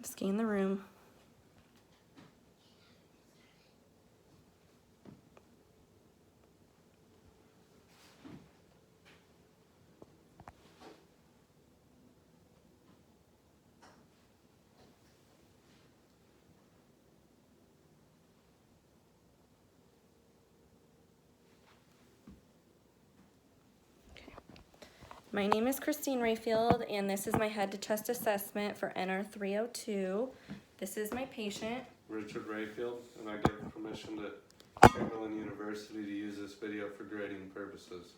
Scan the room. My name is Christine Rayfield, and this is my head to chest assessment for NR 302. This is my patient. Richard Rayfield, and I give permission to Chamberlain University to use this video for grading purposes.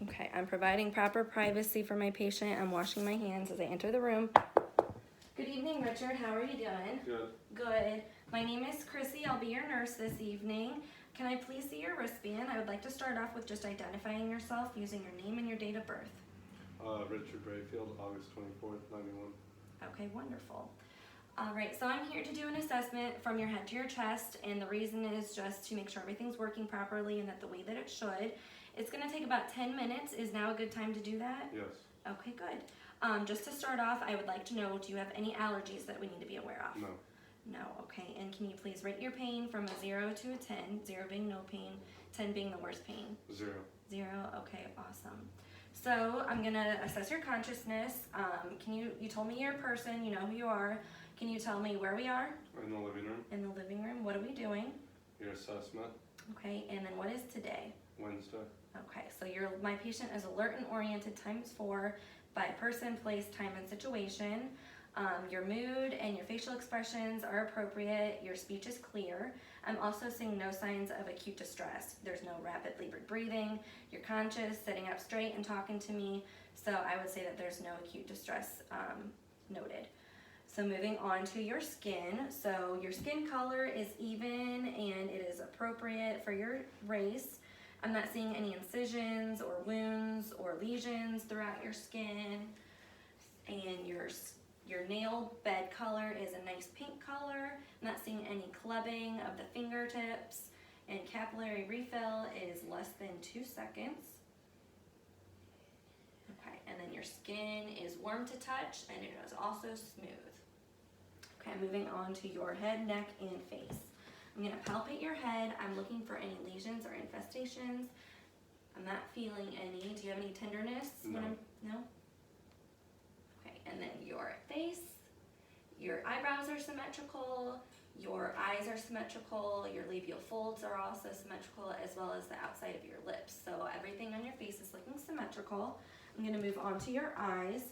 Okay, I'm providing proper privacy for my patient. I'm washing my hands as I enter the room. Good evening, Richard. How are you doing? Good. Good. My name is Chrissy. I'll be your nurse this evening. Can I please see your wristband? I would like to start off with just identifying yourself using your name and your date of birth. Richard Rayfield, August 24th, 91. Okay, wonderful. All right, so I'm here to do an assessment from your head to your chest, and the reason is just to make sure everything's working properly and that the way that it should. It's gonna take about 10 minutes. Is now a good time to do that? Yes. Okay, good. Just to start off, I would like to know, do you have any allergies that we need to be aware of? No. No, okay. And can you please rate your pain from a 0 to a 10, 0 being no pain, 10 being the worst pain? 0. 0, okay, awesome. So I'm gonna assess your consciousness. You told me you're a person, you know who you are. Can you tell me where we are? In the living room. In the living room. What are we doing? Your assessment. Okay, and then what is today? Wednesday. Okay, so my patient is alert and oriented ×4 by person, place, time, and situation. Your mood and your facial expressions are appropriate. Your speech is clear. I'm also seeing no signs of acute distress. There's no rapid labored breathing. You're conscious, sitting up straight and talking to me. So I would say that there's no acute distress noted. So moving on to your skin. So your skin color is even and it is appropriate for your race. I'm not seeing any incisions or wounds or lesions throughout your skin. And your nail bed color is a nice pink color. I'm not seeing any clubbing of the fingertips. And capillary refill is less than 2 seconds. Okay, and then your skin is warm to touch and it is also smooth. Okay, moving on to your head, neck, and face. I'm gonna palpate your head. I'm looking for any lesions or infestations. I'm not feeling any. Do you have any tenderness? No. No? Okay, and then your face. Your eyebrows are symmetrical. Your eyes are symmetrical. Your labial folds are also symmetrical, as well as the outside of your lips. So everything on your face is looking symmetrical. I'm gonna move on to your eyes.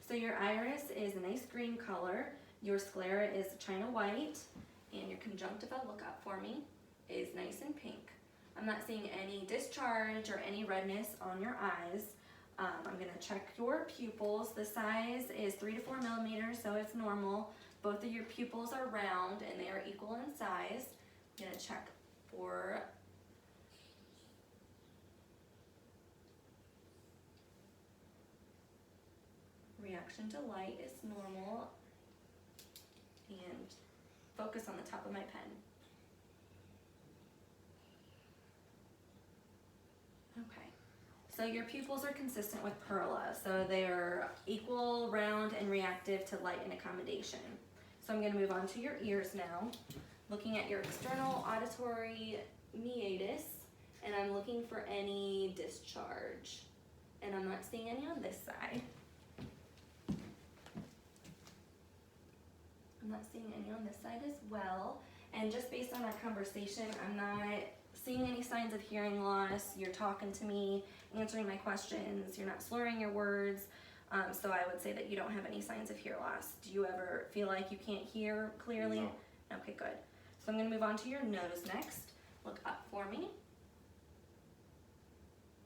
So your iris is a nice green color. Your sclera is china white. And your conjunctiva, look up for me, is nice and pink. I'm not seeing any discharge or any redness on your eyes. I'm gonna check your pupils. The size is 3 to 4 millimeters, so it's normal. Both of your pupils are round and they are equal in size. I'm gonna check for reaction to light is normal. And focus on the top of my pen. Okay, so your pupils are consistent with Perla, so they're equal, round, and reactive to light and accommodation. So I'm going to move on to your ears now. Looking at your external auditory meatus, and I'm looking for any discharge. And I'm not seeing any on this side. I'm not seeing any on this side as well. And just based on our conversation, I'm not seeing any signs of hearing loss. You're talking to me, answering my questions. You're not slurring your words. So I would say that you don't have any signs of hear loss. Do you ever feel like you can't hear clearly? No. Okay, good. So I'm gonna move on to your nose next. Look up for me.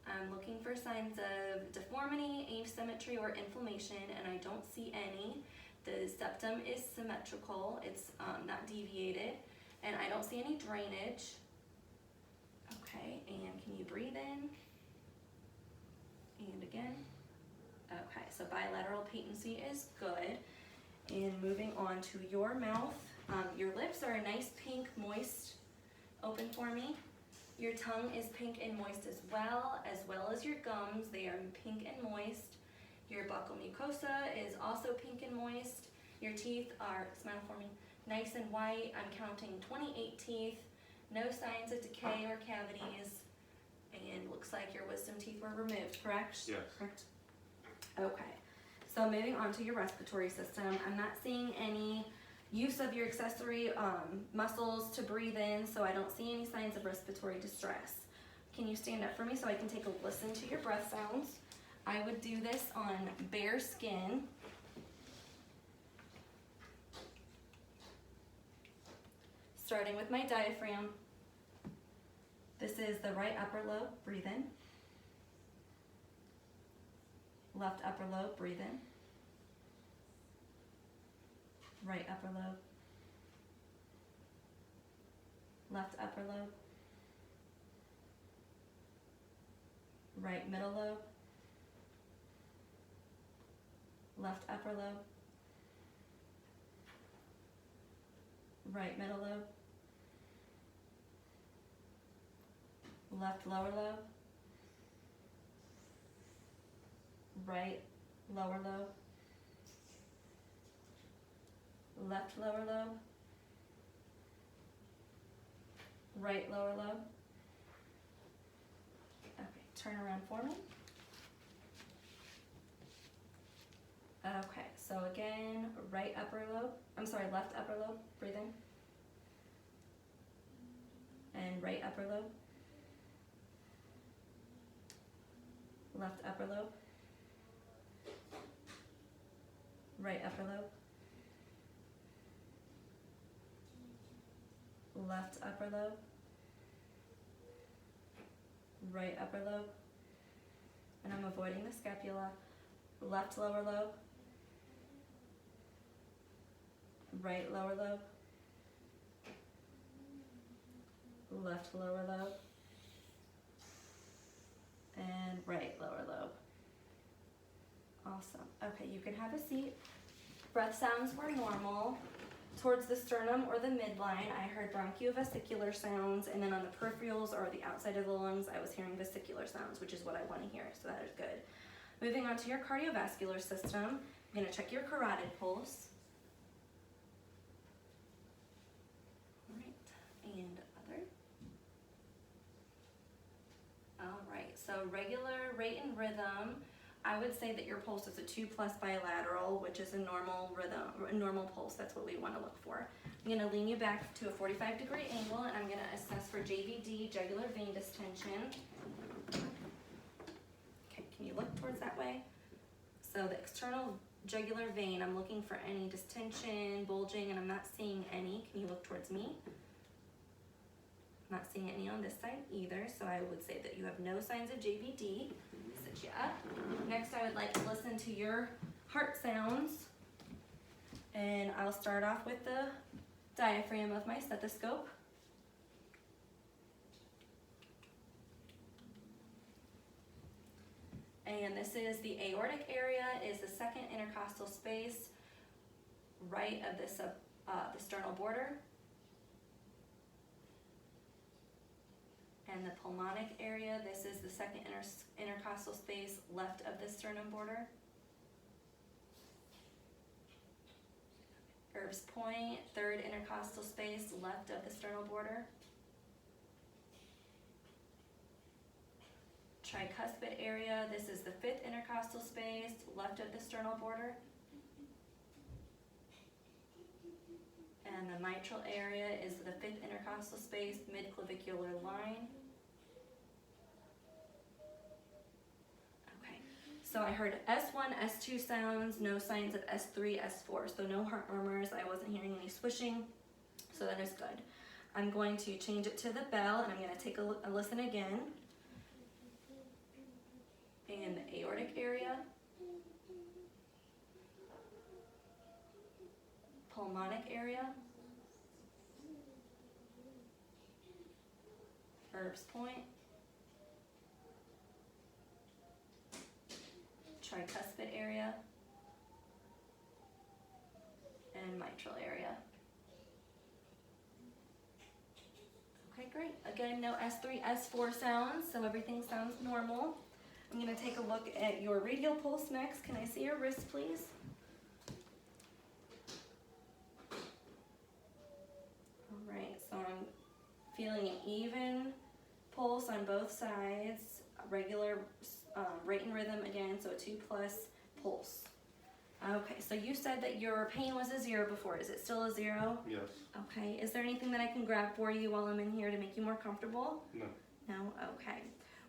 I'm looking for signs of deformity, asymmetry, or inflammation, and I don't see any. The septum is symmetrical, it's not deviated, and I don't see any drainage. Okay, and can you breathe in? And again. Okay, so bilateral patency is good. And moving on to your mouth, your lips are a nice pink, moist. Open for me. Your tongue is pink and moist as well as your gums. They are pink and moist. Your buccal mucosa is also pink and moist. Your teeth are, smile for me, nice and white. I'm counting 28 teeth, no signs of decay or cavities, and looks like your wisdom teeth were removed, correct? Yes. Correct. Okay, so moving on to your respiratory system, I'm not seeing any use of your accessory muscles to breathe in, so I don't see any signs of respiratory distress. Can you stand up for me so I can take a listen to your breath sounds? I would do this on bare skin. Starting with my diaphragm. This is the right upper lobe, breathe in. Left upper lobe, breathe in. Right upper lobe. Left upper lobe. Right middle lobe. Left upper lobe. Right middle lobe. Left lower lobe. Right lower lobe. Left lower lobe. Right lower lobe. Okay, turn around for me. Okay, so again, right upper lobe, left upper lobe, breathe in. And right upper lobe. Left upper lobe. Right upper lobe. Left upper lobe. Right upper lobe. And I'm avoiding the scapula. Left lower lobe. Right lower lobe. Left lower lobe. And right lower lobe. Awesome. Okay, you can have a seat. Breath sounds were normal. Towards the sternum or the midline, I heard bronchiovesicular sounds, and then on the peripherals or the outside of the lungs, I was hearing vesicular sounds, which is what I want to hear, so that is good. Moving on to your cardiovascular system, I'm going to check your carotid pulse. All right, and other. All right, so regular rate and rhythm. I would say that your pulse is a 2+ bilateral, which is a normal rhythm, a normal pulse. That's what we want to look for. I'm going to lean you back to a 45-degree angle, and I'm going to assess for JVD, jugular vein distension. Okay, can you look towards that way? So the external jugular vein, I'm looking for any distension, bulging, and I'm not seeing any. Can you look towards me? I'm not seeing any on this side either, so I would say that you have no signs of JVD. Sit you up. Next, I would like to listen to your heart sounds, and I'll start off with the diaphragm of my stethoscope. And this is the aortic area, is the second intercostal space right of the sternal border. And the pulmonic area, this is the second intercostal space left of the sternum border. Erb's point, third intercostal space left of the sternal border. Tricuspid area, this is the fifth intercostal space left of the sternal border. And the mitral area is the fifth intercostal space, mid-clavicular line. Okay, so I heard S1, S2 sounds, no signs of S3, S4, so no heart murmurs. I wasn't hearing any swishing, so that is good. I'm going to change it to the bell, and I'm going to take a listen again. In the aortic area, pulmonic area, Erb's point, tricuspid area, and mitral area. Okay, great. Again, no S3, S4 sounds, so everything sounds normal. I'm going to take a look at your radial pulse next. Can I see your wrist, please? both sides, regular rate and rhythm again, so a 2+ pulse. Okay, so you said that your pain was a 0 before. Is it still a 0? Yes. Okay, is there anything that I can grab for you while I'm in here to make you more comfortable? No. No? Okay.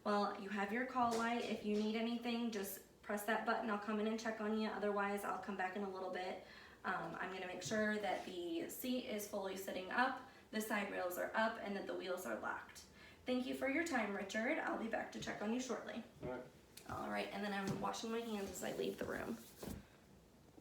Well, you have your call light. If you need anything, just press that button. I'll come in and check on you. Otherwise, I'll come back in a little bit. I'm gonna make sure that the seat is fully sitting up, the side rails are up, and that the wheels are locked. Thank you for your time, Richard. I'll be back to check on you shortly. All right. All right, and then I'm washing my hands as I leave the room.